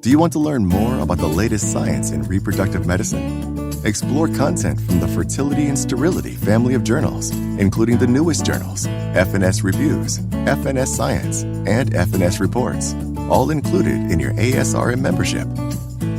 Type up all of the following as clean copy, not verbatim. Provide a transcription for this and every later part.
Do you want to learn more about the latest science in reproductive medicine? Explore content from the Fertility and Sterility family of journals, including the newest journals, FNS Reviews, FNS Science, and FNS Reports, all included in your ASRM membership.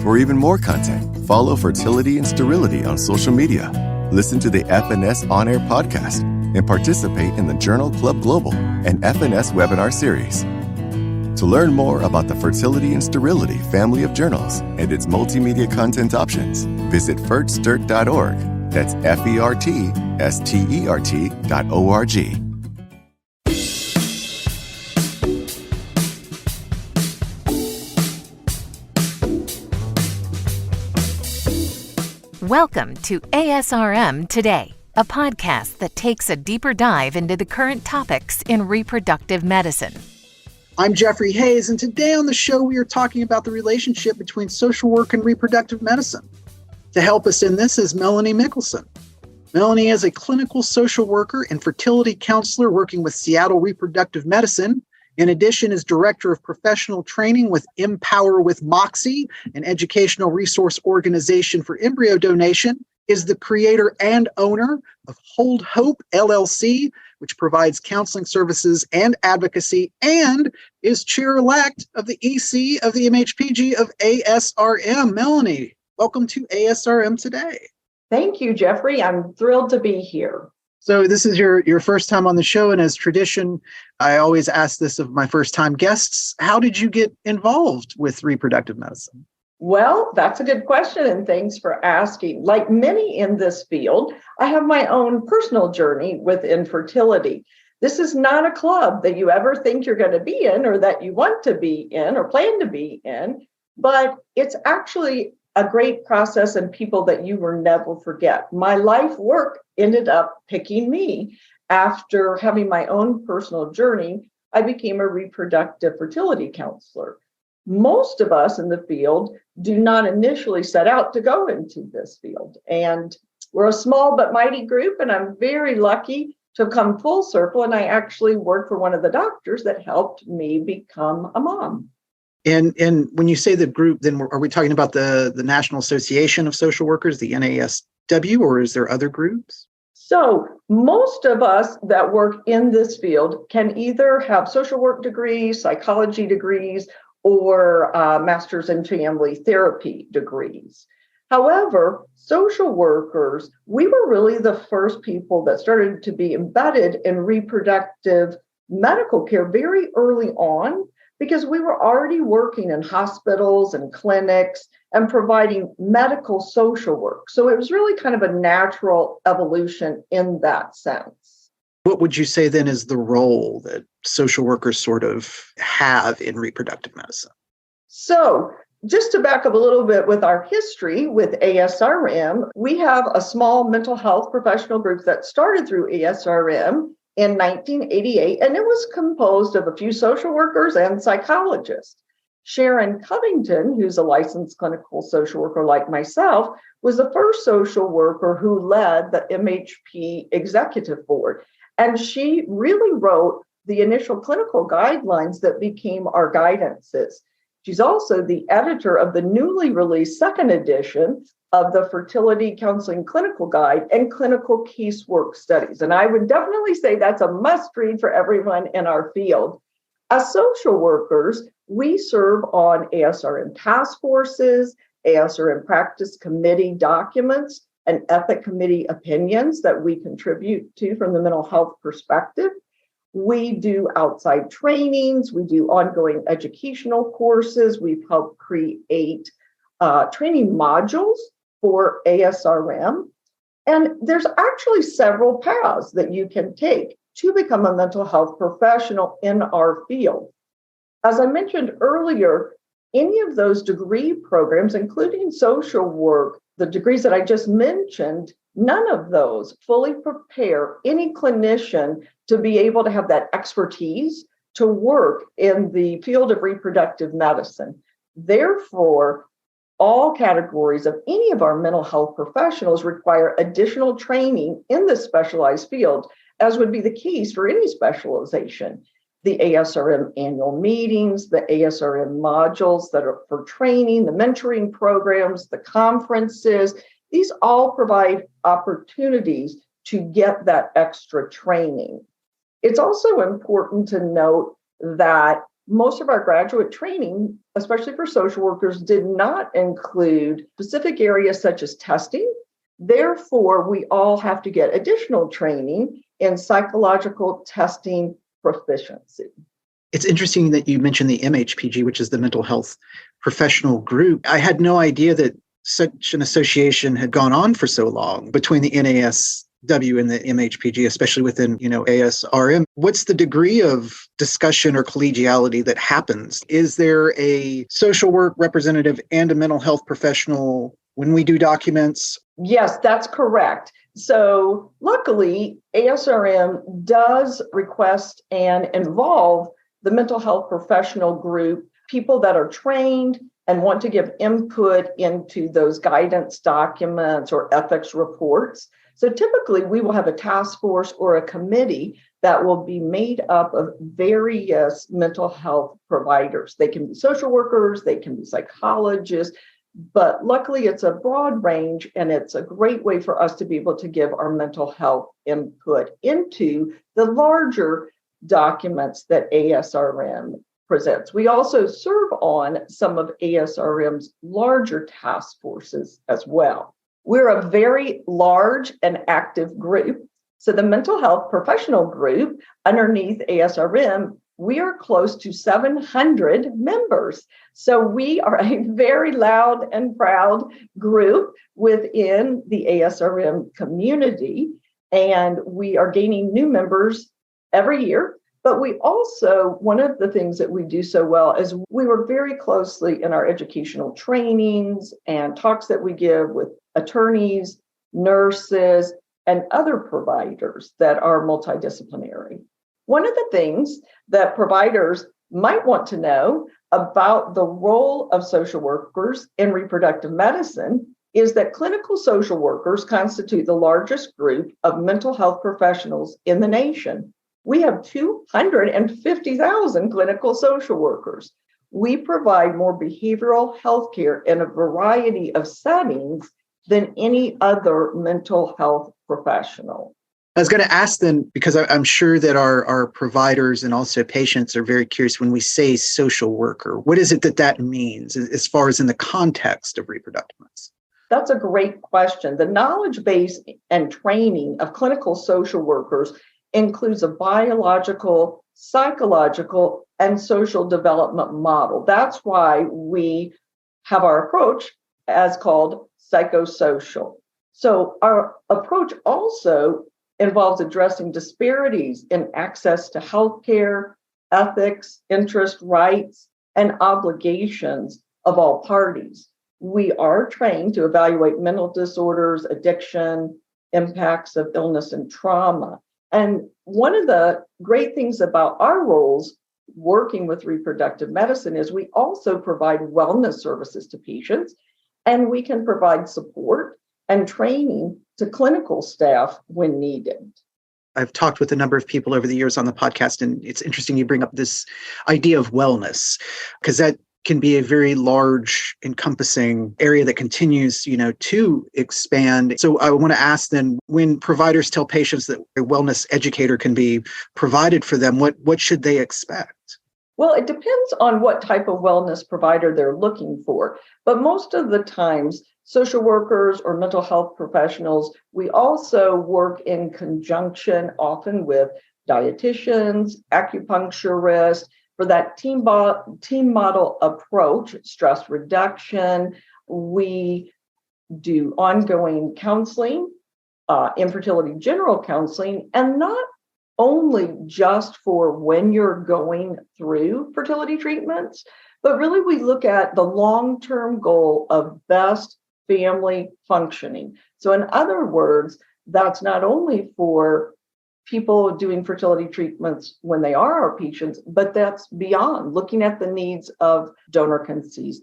For even more content, follow Fertility and Sterility on social media, listen to the FNS On Air podcast, and participate in the Journal Club Global and FNS webinar series. To learn more about the Fertility and Sterility family of journals and its multimedia content options, visit fertstert.org. That's fertstert.org. Welcome to ASRM Today, a podcast that takes a deeper dive into the current topics in reproductive medicine. I'm Jeffrey Hayes, and today on the show we are talking about the relationship between social work and reproductive medicine. To help us in this is Melanie Mikkelsen. Melanie is a clinical social worker and fertility counselor working with Seattle Reproductive Medicine. In addition, is director of professional training with Empower with Moxie, an educational resource organization for embryo donation, is the creator and owner of Hold Hope, LLC, which provides counseling services and advocacy, and is chair-elect of the EC of the MHPG of ASRM. Melanie, welcome to ASRM Today. Thank you, Jeffrey. I'm thrilled to be here. So this is your first time on the show, and as tradition, I always ask this of my first-time guests. How did you get involved with reproductive medicine? Well, that's a good question, and thanks for asking. Like many in this field, I have my own personal journey with infertility. This is not a club that you ever think you're going to be in or that you want to be in or plan to be in, but it's actually a great process and people that you will never forget. My life work ended up picking me. After having my own personal journey, I became a reproductive fertility counselor. Most of us in the field do not initially set out to go into this field. And we're a small but mighty group, and I'm very lucky to have come full circle. And I actually work for one of the doctors that helped me become a mom. And when you say the group, then are we talking about the National Association of Social Workers, the NASW, or is there other groups? So most of us that work in this field can either have social work degrees, psychology degrees, or master's in family therapy degrees. However, social workers, we were really the first people that started to be embedded in reproductive medical care very early on, because we were already working in hospitals and clinics and providing medical social work. So it was really kind of a natural evolution in that sense. What would you say then is the role that social workers sort of have in reproductive medicine? So just to back up a little bit with our history with ASRM, we have a small mental health professional group that started through ASRM in 1988, and it was composed of a few social workers and psychologists. Sharon Covington, who's a licensed clinical social worker like myself, was the first social worker who led the MHP executive board. And she really wrote the initial clinical guidelines that became our guidances. She's also the editor of the newly released second edition of the Fertility Counseling Clinical Guide and Clinical Casework Studies. And I would definitely say that's a must read for everyone in our field. As social workers, we serve on ASRM task forces, ASRM practice committee documents, and ethic committee opinions that we contribute to from the mental health perspective. We do outside trainings, we do ongoing educational courses, we've helped create training modules for ASRM. And there's actually several paths that you can take to become a mental health professional in our field. As I mentioned earlier, any of those degree programs, including social work, the degrees that I just mentioned, none of those fully prepare any clinician to be able to have that expertise to work in the field of reproductive medicine. Therefore, all categories of any of our mental health professionals require additional training in this specialized field, as would be the case for any specialization. the ASRM annual meetings, the ASRM modules that are for training, the mentoring programs, the conferences. These all provide opportunities to get that extra training. It's also important to note that most of our graduate training, especially for social workers, did not include specific areas such as testing. Therefore, we all have to get additional training in psychological testing proficiency. It's interesting that you mentioned the MHPG, which is the mental health professional group. I had no idea that such an association had gone on for so long between the NASW and the MHPG, especially within, ASRM. What's the degree of discussion or collegiality that happens? Is there a social work representative and a mental health professional when we do documents? Yes, that's correct. So luckily, ASRM does request and involve the mental health professional group, people that are trained and want to give input into those guidance documents or ethics reports. So typically, we will have a task force or a committee that will be made up of various mental health providers. They can be social workers, they can be psychologists, but luckily it's a broad range, and it's a great way for us to be able to give our mental health input into the larger documents that ASRM presents. We also serve on some of ASRM's larger task forces as well. We're a very large and active group. So the mental health professional group underneath ASRM, we are close to 700 members. So we are a very loud and proud group within the ASRM community, and we are gaining new members every year. But we also, one of the things that we do so well is we work very closely in our educational trainings and talks that we give with attorneys, nurses, and other providers that are multidisciplinary. One of the things that providers might want to know about the role of social workers in reproductive medicine is that clinical social workers constitute the largest group of mental health professionals in the nation. We have 250,000 clinical social workers. We provide more behavioral health care in a variety of settings than any other mental health professional. I was going to ask then, because I'm sure that our providers and also patients are very curious when we say social worker, what is it that means as far as in the context of reproductive medicine? That's a great question. The knowledge base and training of clinical social workers includes a biological, psychological, and social development model. That's why we have our approach as called psychosocial. So our approach also involves addressing disparities in access to healthcare, ethics, interest, rights, and obligations of all parties. We are trained to evaluate mental disorders, addiction, impacts of illness and trauma. And one of the great things about our roles working with reproductive medicine is we also provide wellness services to patients, and we can provide support and training to clinical staff when needed. I've talked with a number of people over the years on the podcast, and it's interesting you bring up this idea of wellness, because that can be a very large, encompassing area that continues, to expand. So I want to ask then, when providers tell patients that a wellness educator can be provided for them, what should they expect? Well, it depends on what type of wellness provider they're looking for. But most of the times, social workers or mental health professionals, we also work in conjunction often with dietitians, acupuncturists, for that team model approach, stress reduction. We do ongoing counseling, infertility general counseling, and not only just for when you're going through fertility treatments, but really we look at the long-term goal of best family functioning. So in other words, that's not only for people doing fertility treatments when they are our patients, but that's beyond, looking at the needs of donor-conceived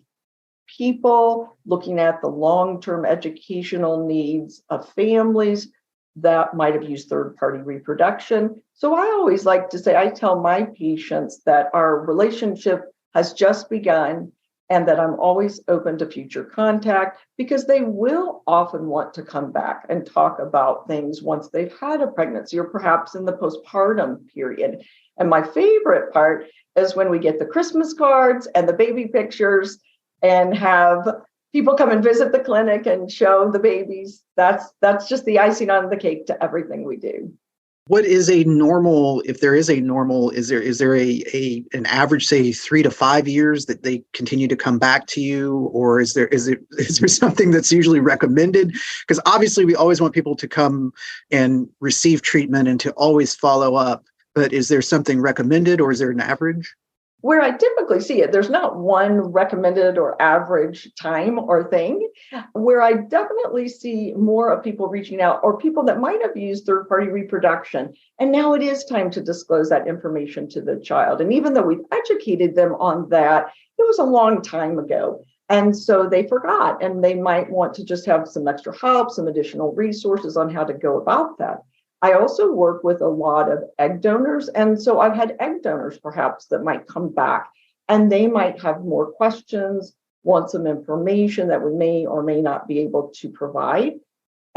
people, looking at the long-term educational needs of families, that might have used third-party reproduction. So I always like to say, I tell my patients that our relationship has just begun and that I'm always open to future contact, because they will often want to come back and talk about things once they've had a pregnancy or perhaps in the postpartum period. And my favorite part is when we get the Christmas cards and the baby pictures and have people come and visit the clinic and show the babies. That's just the icing on the cake to everything we do. What is a normal, if there is a normal, is there an average, say 3 to 5 years that they continue to come back to you? Or is there something that's usually recommended? Because obviously we always want people to come and receive treatment and to always follow up. But is there something recommended, or is there an average? Where I typically see it, there's not one recommended or average time or thing. Where I definitely see more of people reaching out, or people that might have used third-party reproduction, and now it is time to disclose that information to the child. And even though we've educated them on that, it was a long time ago. And so they forgot, and they might want to just have some extra help, some additional resources on how to go about that. I also work with a lot of egg donors. And so I've had egg donors perhaps that might come back, and they might have more questions, want some information that we may or may not be able to provide.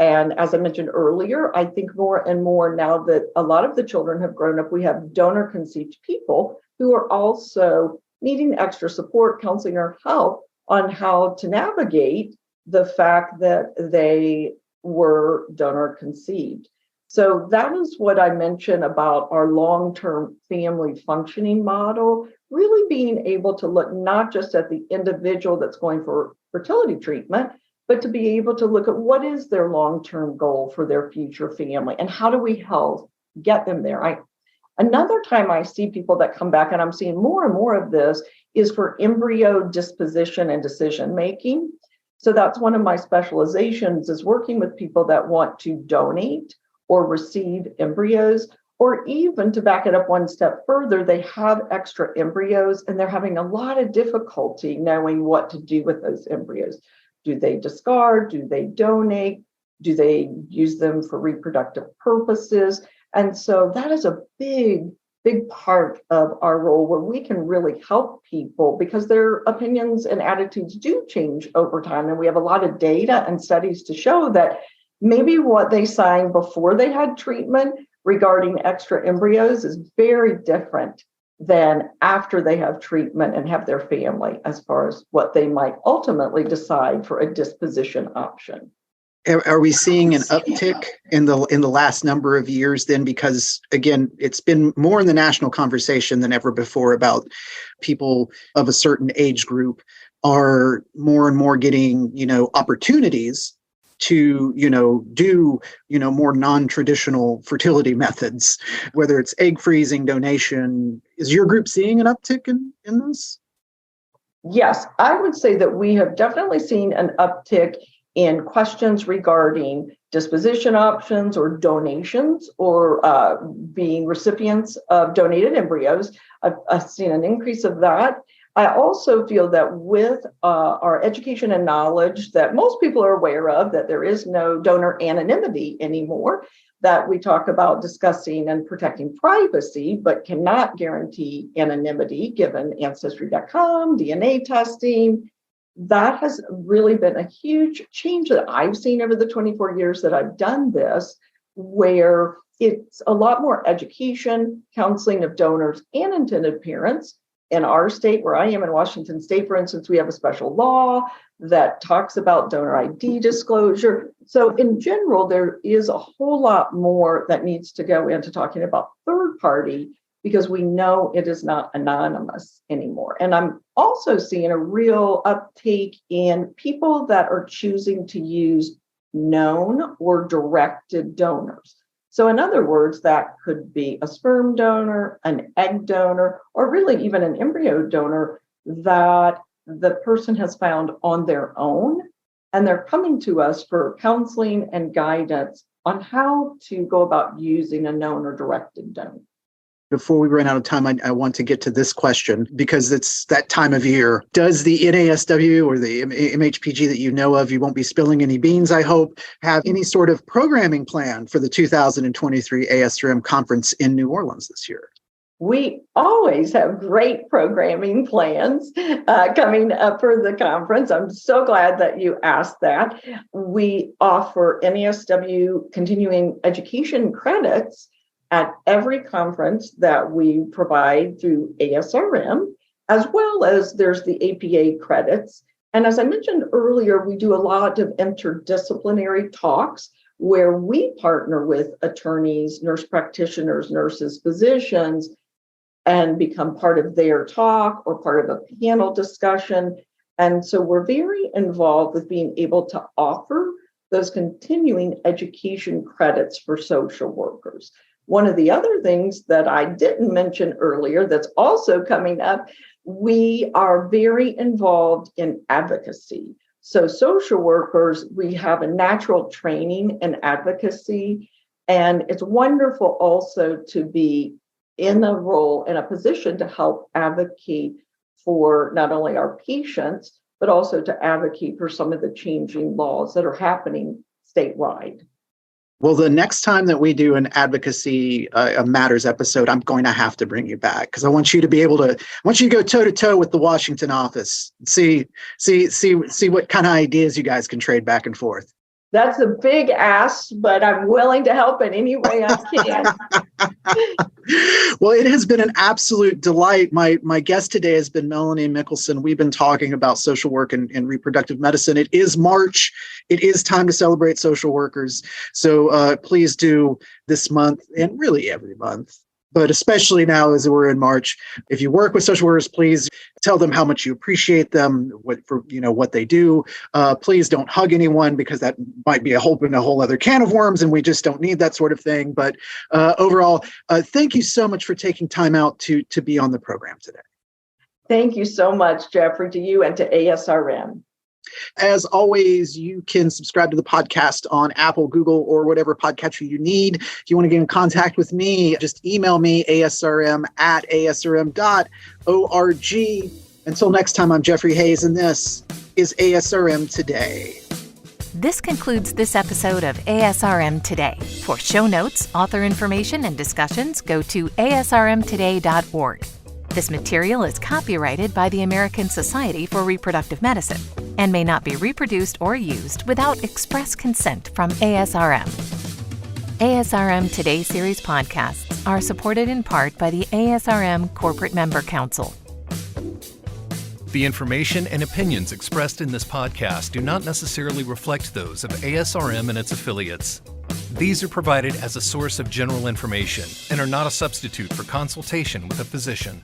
And as I mentioned earlier, I think more and more now that a lot of the children have grown up, we have donor conceived people who are also needing extra support, counseling, or help on how to navigate the fact that they were donor conceived. So that is what I mentioned about our long-term family functioning model, really being able to look not just at the individual that's going for fertility treatment, but to be able to look at what is their long-term goal for their future family and how do we help get them there. Another time I see people that come back, and I'm seeing more and more of this, is for embryo disposition and decision-making. So that's one of my specializations, is working with people that want to donate or receive embryos, or even to back it up one step further, they have extra embryos and they're having a lot of difficulty knowing what to do with those embryos. Do they discard? Do they donate? Do they use them for reproductive purposes? And so that is a big part of our role, where we can really help people, because their opinions and attitudes do change over time. And we have a lot of data and studies to show that maybe what they signed before they had treatment regarding extra embryos is very different than after they have treatment and have their family, as far as what they might ultimately decide for a disposition option. Are we seeing an uptick in the last number of years then? Because again, it's been more in the national conversation than ever before about people of a certain age group are more and more getting, opportunities to, do, more non-traditional fertility methods, whether it's egg freezing, donation. Is your group seeing an uptick in this? Yes, I would say that we have definitely seen an uptick in questions regarding disposition options or donations, or being recipients of donated embryos. I've seen an increase of that. I also feel that with our education and knowledge that most people are aware of, that there is no donor anonymity anymore, that we talk about discussing and protecting privacy, but cannot guarantee anonymity given Ancestry.com, DNA testing. That has really been a huge change that I've seen over the 24 years that I've done this, where it's a lot more education, counseling of donors and intended parents. In our state, where I am in Washington State, for instance, we have a special law that talks about donor ID disclosure. So in general, there is a whole lot more that needs to go into talking about third party, because we know it is not anonymous anymore. And I'm also seeing a real uptake in people that are choosing to use known or directed donors. So in other words, that could be a sperm donor, an egg donor, or really even an embryo donor that the person has found on their own. And they're coming to us for counseling and guidance on how to go about using a known or directed donor. Before we run out of time, I want to get to this question because it's that time of year. Does the NASW or the MHPG that you know of, you won't be spilling any beans, I hope, have any sort of programming plan for the 2023 ASRM conference in New Orleans this year? We always have great programming plans coming up for the conference. I'm so glad that you asked that. We offer NASW continuing education credits at every conference that we provide through ASRM, as well as there's the APA credits. And as I mentioned earlier, we do a lot of interdisciplinary talks where we partner with attorneys, nurse practitioners, nurses, physicians, and become part of their talk or part of a panel discussion. And so we're very involved with being able to offer those continuing education credits for social workers. One of the other things that I didn't mention earlier that's also coming up, we are very involved in advocacy. So social workers, we have a natural training in advocacy, and it's wonderful also to be in a role, in a position to help advocate for not only our patients, but also to advocate for some of the changing laws that are happening statewide. Well, the next time that we do an advocacy matters episode, I'm going to have to bring you back because I want you to be able to. I want you to go toe to toe with the Washington office. See what kind of ideas you guys can trade back and forth. That's a big ask, but I'm willing to help in any way I can. Well, it has been an absolute delight. My guest today has been Melanie Mikkelsen. We've been talking about social work and reproductive medicine. It is March. It is time to celebrate social workers. So please do this month and really every month, but especially now as we're in March. If you work with social workers, please tell them how much you appreciate them, what they do. Please don't hug anyone because that might be a whole other can of worms, and we just don't need that sort of thing. But overall, thank you so much for taking time out to be on the program today. Thank you so much, Jeffrey, to you and to ASRM. As always, you can subscribe to the podcast on Apple, Google, or whatever podcatcher you need. If you want to get in contact with me, just email me, asrm@asrm.org. Until next time, I'm Jeffrey Hayes, and this is ASRM Today. This concludes this episode of ASRM Today. For show notes, author information, and discussions, go to asrmtoday.org. This material is copyrighted by the American Society for Reproductive Medicine and may not be reproduced or used without express consent from ASRM. ASRM Today series podcasts are supported in part by the ASRM Corporate Member Council. The information and opinions expressed in this podcast do not necessarily reflect those of ASRM and its affiliates. These are provided as a source of general information and are not a substitute for consultation with a physician.